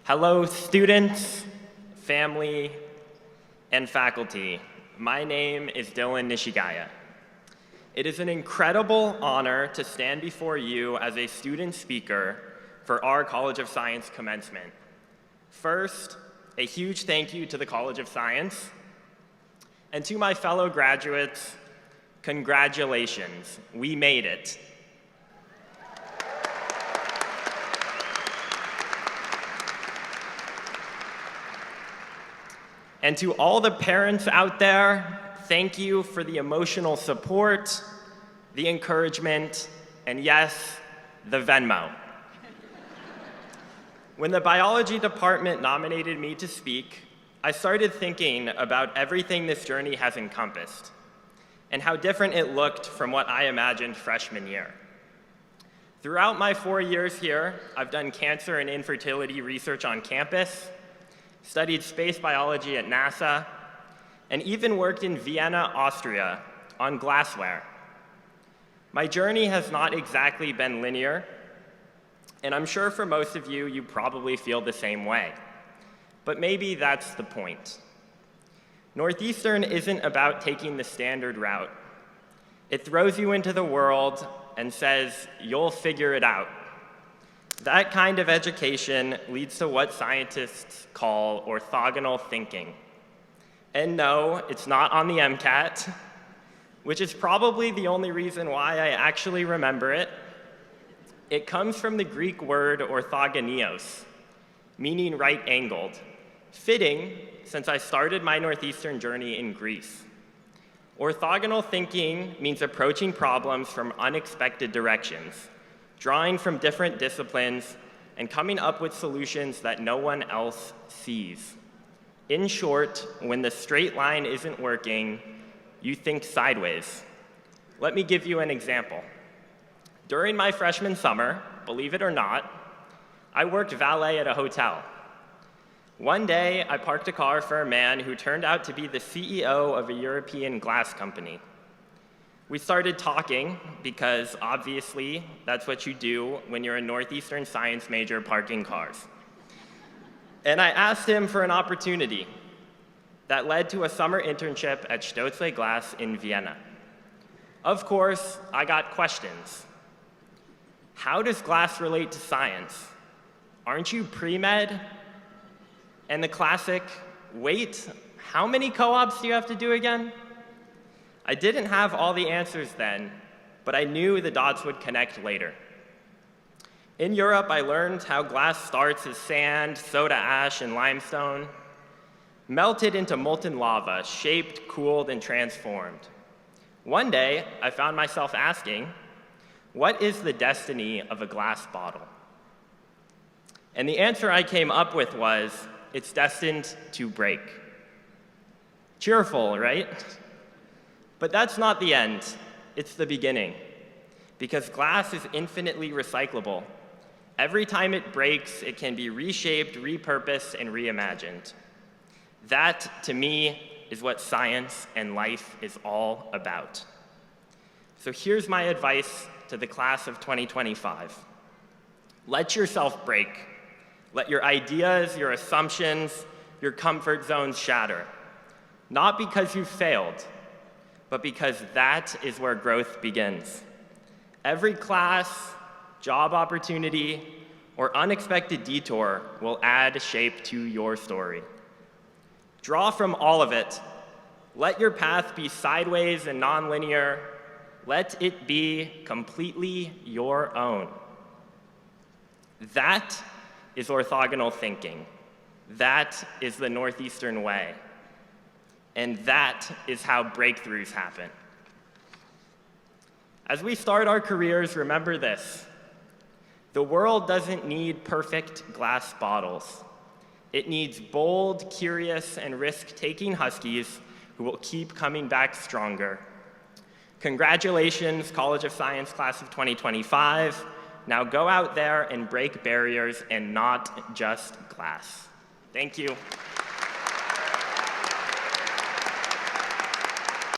Hello, students, family, and faculty. My name is Dillon Nishigaya. It is an incredible honor to stand before you as a student speaker for our College of Science commencement. First, a huge thank you to the College of Science. And to my fellow graduates, congratulations, we made it. And to all the parents out there, thank you for the emotional support, the encouragement, and yes, the Venmo. When the biology department nominated me to speak, I started thinking about everything this journey has encompassed and how different it looked from what I imagined freshman year. Throughout my 4 years here, I've done cancer and infertility research on campus, studied space biology at NASA, and even worked in Vienna, Austria, on glassware. My journey has not exactly been linear, and I'm sure for most of you, you probably feel the same way. But maybe that's the point. Northeastern isn't about taking the standard route. It throws you into the world and says, you'll figure it out. That kind of education leads to what scientists call orthogonal thinking. And no, it's not on the MCAT, which is probably the only reason why I actually remember it. It comes from the Greek word orthogonios, meaning right-angled, fitting since I started my Northeastern journey in Greece. Orthogonal thinking means approaching problems from unexpected directions, drawing from different disciplines, and coming up with solutions that no one else sees. In short, when the straight line isn't working, you think sideways. Let me give you an example. During my freshman summer, believe it or not, I worked valet at a hotel. One day, I parked a car for a man who turned out to be the CEO of a European glass company. We started talking because, obviously, that's what you do when you're a Northeastern science major parking cars. And I asked him for an opportunity that led to a summer internship at Stoelzle Glass in Vienna. Of course, I got questions. How does glass relate to science? Aren't you pre-med? And the classic, wait, how many co-ops do you have to do again? I didn't have all the answers then, but I knew the dots would connect later. In Europe, I learned how glass starts as sand, soda ash, and limestone, melted into molten lava, shaped, cooled, and transformed. One day, I found myself asking, what is the destiny of a glass bottle? And the answer I came up with was, it's destined to break. Cheerful, right? But that's not the end, it's the beginning. Because glass is infinitely recyclable. Every time it breaks, it can be reshaped, repurposed, and reimagined. That, to me, is what science and life is all about. So here's my advice to the class of 2025. Let yourself break. Let your ideas, your assumptions, your comfort zones shatter. Not because you failed, but because that is where growth begins. Every class, job opportunity, or unexpected detour will add shape to your story. Draw from all of it. Let your path be sideways and nonlinear. Let it be completely your own. That is orthogonal thinking. That is the Northeastern way. And that is how breakthroughs happen. As we start our careers, remember this. The world doesn't need perfect glass bottles. It needs bold, curious, and risk-taking huskies who will keep coming back stronger. Congratulations, College of Science class of 2025. Now go out there and break barriers and not just glass. Thank you.